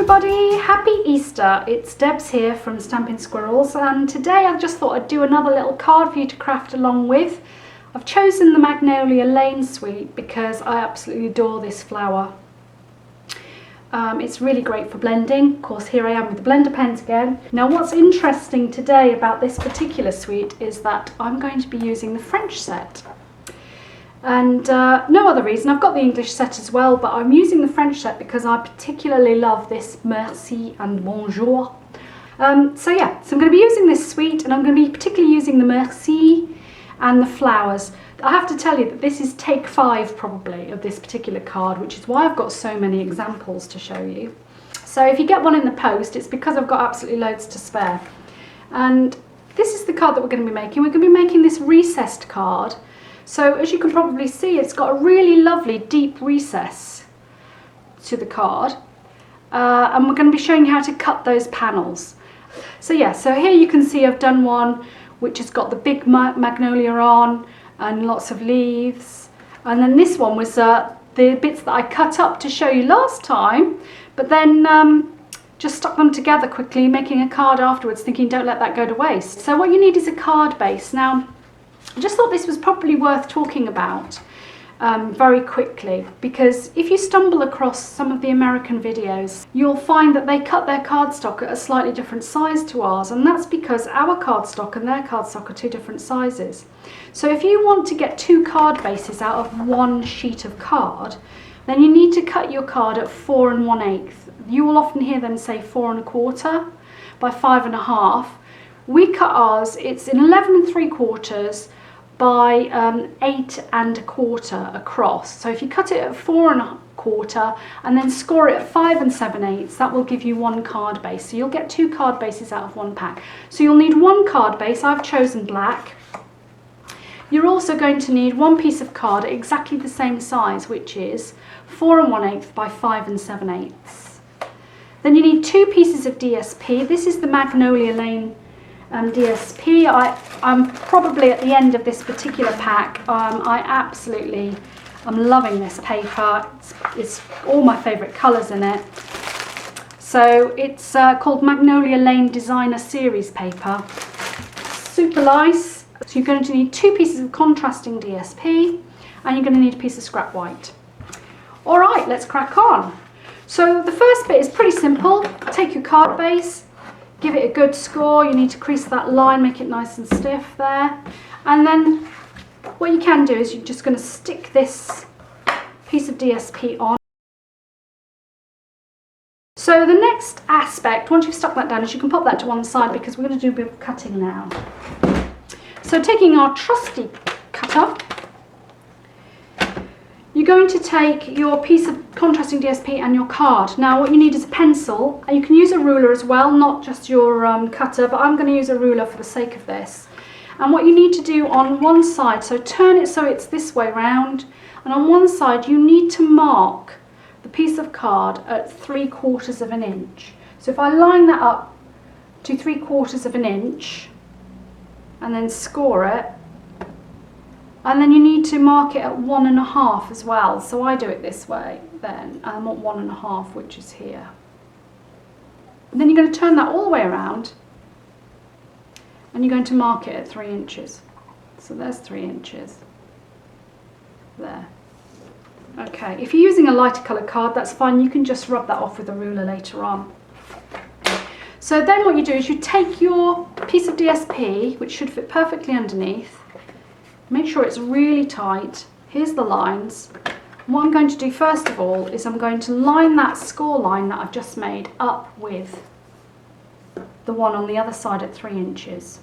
everybody, happy Easter. It's Debs here from Stampin' Squirrels, and today I just thought I'd do another little card for you to craft along with. I've chosen the Magnolia Lane suite because I absolutely adore this flower. It's really great for blending. Of course, here I am with the blender pens again. Now what's interesting today about this particular suite is that I'm going to be using the French set. And no other reason. I've got the English set as well, but I'm using the French set because I particularly love this merci and bonjour. So I'm going to be using this suite, and I'm going to be particularly using the merci and the flowers. I have to tell you that this is take 5 probably of this particular card, which is why I've got so many examples to show you. So if you get one in the post, it's because I've got absolutely loads to spare. And this is the card that we're going to be making. We're going to be making this recessed card. So as you can probably see, it's got a really lovely deep recess to the card, and we're going to be showing you how to cut those panels. So here you can see I've done one which has got the big magnolia on and lots of leaves, and then this one was the bits that I cut up to show you last time, but then just stuck them together quickly, making a card afterwards, thinking don't let that go to waste. So what you need is a card base. Now I just thought this was probably worth talking about very quickly, because if you stumble across some of the American videos, you'll find that they cut their cardstock at a slightly different size to ours, and that's because our cardstock and their cardstock are 2 different sizes. So if you want to get 2 card bases out of one sheet of card, then you need to cut your card at 4 1/8. You will often hear them say 4 1/4 by 5 1/2. We cut ours, it's in 11 3/4 by 8 1/4 across. So if you cut it at 4 1/4 and then score it at 5 7/8, that will give you 1 card base. So you'll get 2 card bases out of 1 pack. So you'll need 1 card base. I've chosen black. You're also going to need 1 piece of card at exactly the same size, which is 4 1/8 by 5 7/8. Then you need 2 pieces of DSP. This is the Magnolia Lane DSP. I'm probably at the end of this particular pack. I'm loving this paper. It's all my favourite colours in it. So it's called Magnolia Lane Designer Series paper. Super nice. So you're going to need 2 pieces of contrasting DSP, and you're going to need a piece of scrap white. Alright, let's crack on. So the first bit is pretty simple. Take your card base, give it a good score. You need to crease that line, make it nice and stiff there. And then what you can do is you're just going to stick this piece of DSP on. So the next aspect, once you've stuck that down, is you can pop that to one side because we're going to do a bit of cutting now. So taking our trusty cutter, you're going to take your piece of contrasting DSP and your card. Now what you need is a pencil, and you can use a ruler as well, not just your cutter, but I'm going to use a ruler for the sake of this. And what you need to do on one side, so turn it so it's this way round, and on one side you need to mark the piece of card at 3/4 of an inch. So if I line that up to 3/4 of an inch and then score it, and then you need to mark it at 1 1/2 as well. So I do it this way then, and I'm at 1 1/2, which is here. And then you're going to turn that all the way around, and you're going to mark it at 3 inches. So there's 3 inches. There. Okay, if you're using a lighter colour card, that's fine. You can just rub that off with a ruler later on. So then what you do is you take your piece of DSP, which should fit perfectly underneath. Make sure it's really tight. Here's the lines. What I'm going to do first of all is I'm going to line that score line that I've just made up with the one on the other side at 3 inches.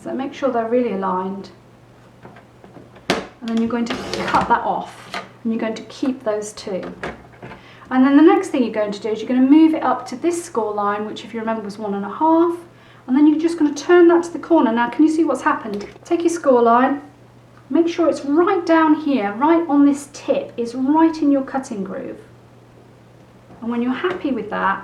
So make sure they're really aligned. And then you're going to cut that off, and you're going to keep those 2. And then the next thing you're going to do is you're going to move it up to this score line, which if you remember was 1 1/2. And then you're just going to turn that to the corner. Now can you see what's happened? Take your score line, make sure it's right down here, right on this tip, is right in your cutting groove. And when you're happy with that,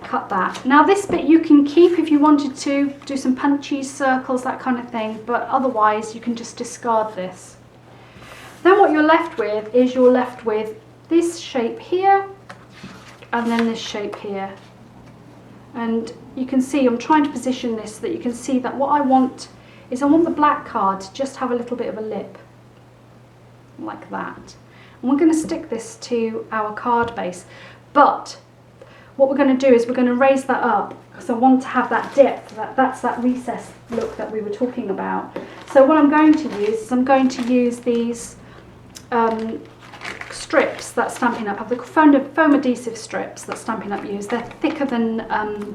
cut that. Now this bit you can keep if you wanted to, do some punchy circles, that kind of thing, but otherwise you can just discard this. Then what you're left with is you're left with this shape here, and then this shape here. And you can see I'm trying to position this so that you can see that what I want is I want the black card to just have a little bit of a lip, like that. And we're going to stick this to our card base, but what we're going to do is we're going to raise that up because I want to have that depth, that's that recessed look that we were talking about. So what I'm going to use is I'm going to use these strips that Stampin' Up! Have the foam adhesive strips that Stampin' Up! Use. They're thicker than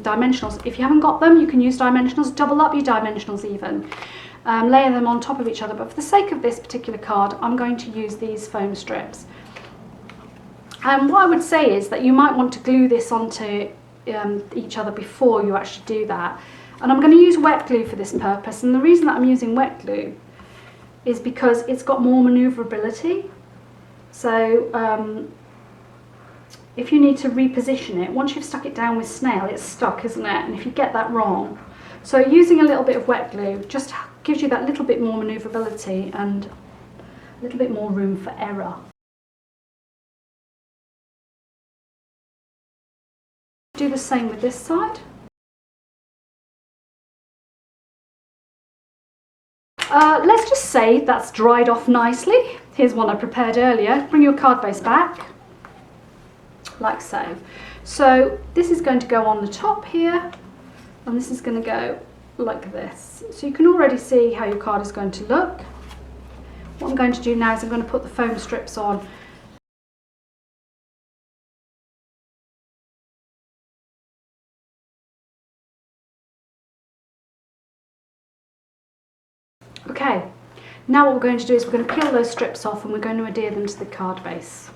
dimensionals. If you haven't got them, you can use dimensionals, double up your dimensionals even. Layer them on top of each other, but for the sake of this particular card, I'm going to use these foam strips. And what I would say is that you might want to glue this onto each other before you actually do that. And I'm going to use wet glue for this purpose, and the reason that I'm using wet glue is because it's got more manoeuvrability. So if you need to reposition it, once you've stuck it down with snail, it's stuck, isn't it? And if you get that wrong, so using a little bit of wet glue just gives you that little bit more manoeuvrability and a little bit more room for error. Do the same with this side. Let's just say that's dried off nicely. Here's one I prepared earlier. Bring your card base back, like so. So this is going to go on the top here, and this is going to go like this. So you can already see how your card is going to look. What I'm going to do now is I'm going to put the foam strips on. Okay, now what we're going to do is we're going to peel those strips off and we're going to adhere them to the card base.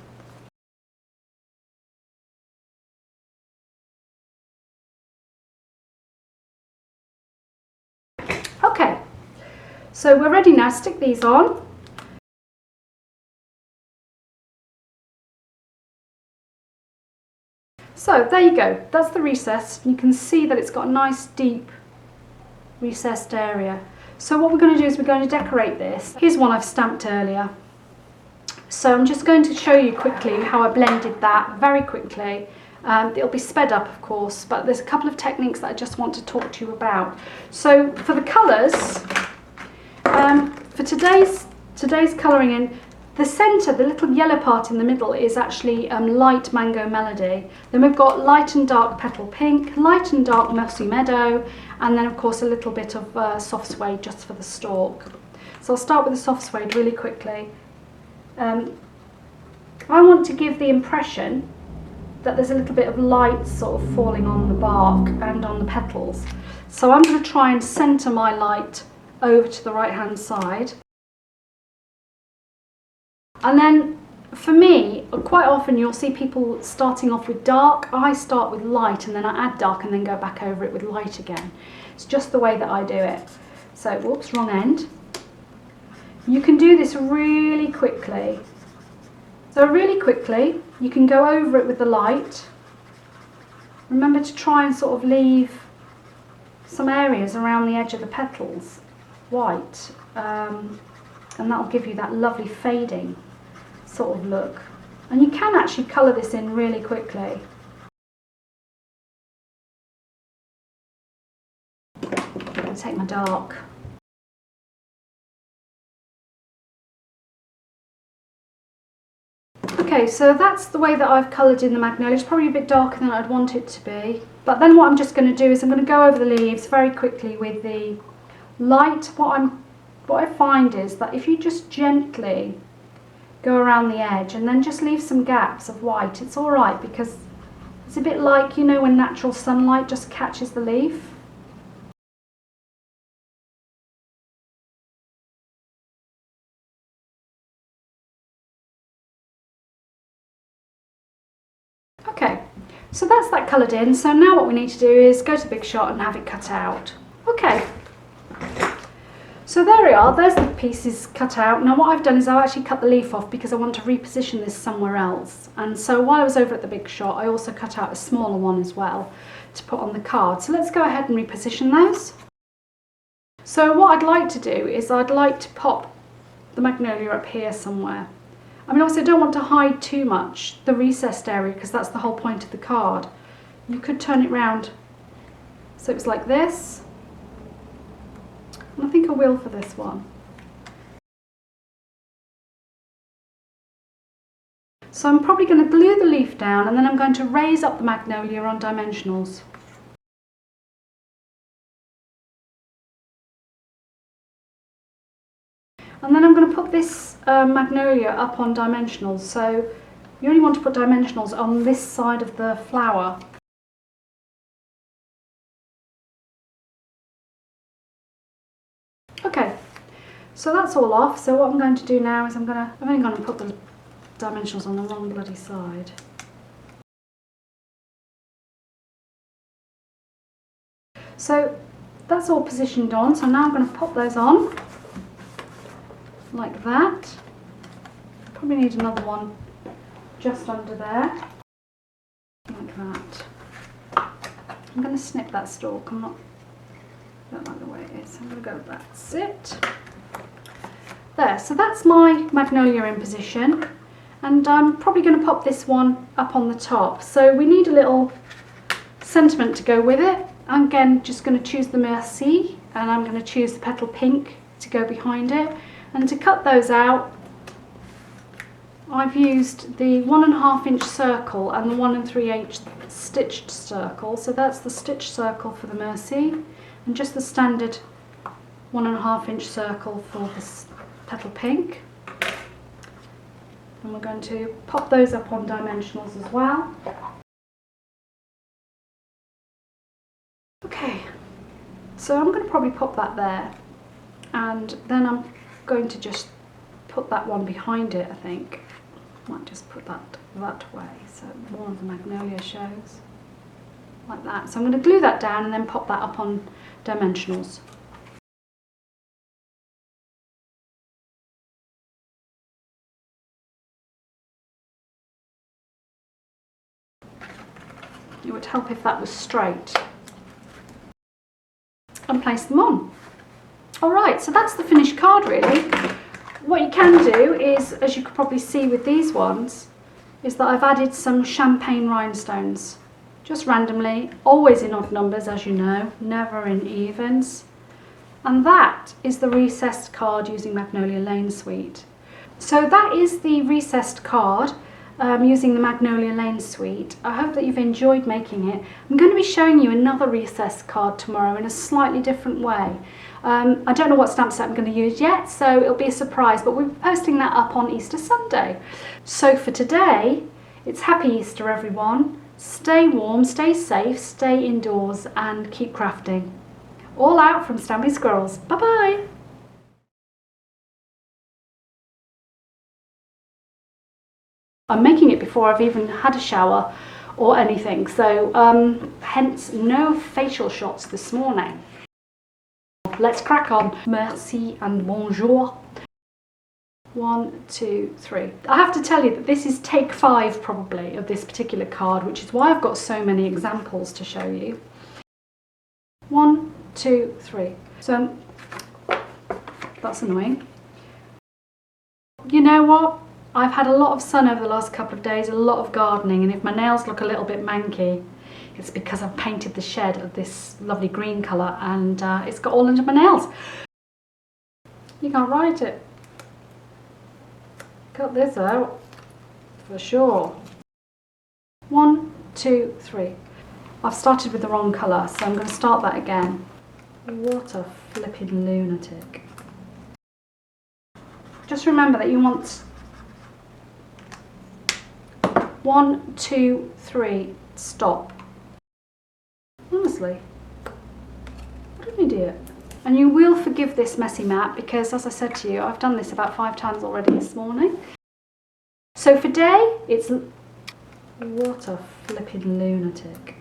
Okay, so we're ready now to stick these on. So there you go, that's the recess. You can see that it's got a nice deep recessed area. So what we're going to do is we're going to decorate this. Here's one I've stamped earlier. So I'm just going to show you quickly how I blended that very quickly. It'll be sped up, of course, but there's a couple of techniques that I just want to talk to you about. So for the colours, for today's colouring in, the centre, the little yellow part in the middle is actually light Mango Melody. Then we've got light and dark Petal Pink, light and dark Mossy Meadow, and then of course a little bit of soft suede just for the stalk. So I'll start with the soft suede really quickly. I want to give the impression that there's a little bit of light sort of falling on the bark and on the petals. So I'm going to try and centre my light over to the right hand side. And then for me, quite often you'll see people starting off with dark. I start with light and then I add dark and then go back over it with light again. It's just the way that I do it. So, whoops, wrong end. You can do this really quickly. So really quickly, you can go over it with the light. Remember to try and sort of leave some areas around the edge of the petals white, and that'll give you that lovely fading sort of look. And you can actually colour this in really quickly. I'm going to take my dark. Okay, so that's the way that I've coloured in the Magnolia. It's probably a bit darker than I'd want it to be. But then what I'm just going to do is I'm going to go over the leaves very quickly with the light. What I find is that if you just gently go around the edge and then just leave some gaps of white, it's alright, because it's a bit like, you know, when natural sunlight just catches the leaf. Okay, so that's that coloured in. So now what we need to do is go to Big Shot and have it cut out. Okay, so there we are, there's the pieces cut out. Now what I've done is I've actually cut the leaf off because I want to reposition this somewhere else. And so while I was over at the Big Shot, I also cut out a smaller one as well to put on the card. So let's go ahead and reposition those. So what I'd like to do is I'd like to pop the Magnolia up here somewhere. I mean, obviously I don't want to hide too much the recessed area because that's the whole point of the card. You could turn it round so it's like this. And I think I will for this one. So I'm probably going to glue the leaf down and then I'm going to raise up the magnolia on dimensionals. And then I'm going to put this magnolia up on dimensionals. So you only want to put dimensionals on this side of the flower. Okay, so that's all off. So what I'm going to do now is I'm only going to put the dimensionals on the wrong bloody side. So that's all positioned on. So now I'm going to pop those on like that. Probably need another one just under there, like that. I'm going to snip that stalk. I don't like the way it is. I'm going to go, that's it. There, so that's my magnolia in position. And I'm probably going to pop this one up on the top. So we need a little sentiment to go with it. I'm again just going to choose the Merci and I'm going to choose the petal pink to go behind it. And to cut those out, I've used the 1.5 inch circle and the 1 3/8 stitched circle. So that's the stitched circle for the Merci and just the standard 1.5 inch circle for this petal pink. And we're going to pop those up on dimensionals as well. Okay, so I'm going to probably pop that there and then I'm going to just put that one behind it, I think. Might just put that way so more of the magnolia shows. Like that. So I'm going to glue that down and then pop that up on dimensionals. It would help if that was straight. And place them on. Alright, so that's the finished card really. What you can do is, as you could probably see with these ones, is that I've added some champagne rhinestones. Just randomly, always in odd numbers as you know, never in evens. And that is the recessed card using Magnolia Lane Suite. So that is the recessed card using the Magnolia Lane Suite. I hope that you've enjoyed making it. I'm going to be showing you another recessed card tomorrow in a slightly different way. I don't know what stamp set I'm going to use yet, so it'll be a surprise, but we'll be posting that up on Easter Sunday. So for today, it's Happy Easter everyone. Stay warm, stay safe, stay indoors and keep crafting. All out from Stampin' Squirrels. Bye bye! I'm making it before I've even had a shower or anything, so hence no facial shots this morning. Let's crack on. Merci and bonjour. 1, 2, 3. I have to tell you that this is take 5 probably of this particular card, which is why I've got so many examples to show you. 1, 2, 3. So that's annoying. You know what? I've had a lot of sun over the last couple of days, a lot of gardening, and if my nails look a little bit manky, it's because I've painted the shed of this lovely green colour and it's got all into my nails. You can't write it. Cut this out, for sure. 1, 2, 3. I've started with the wrong colour, so I'm going to start that again. What a flipping lunatic. Just remember that you want 1, 2, 3, stop. Honestly, what an idiot. And you will forgive this messy mat because, as I said to you, I've done this about 5 times already this morning. So for day, it's... What a flipping lunatic.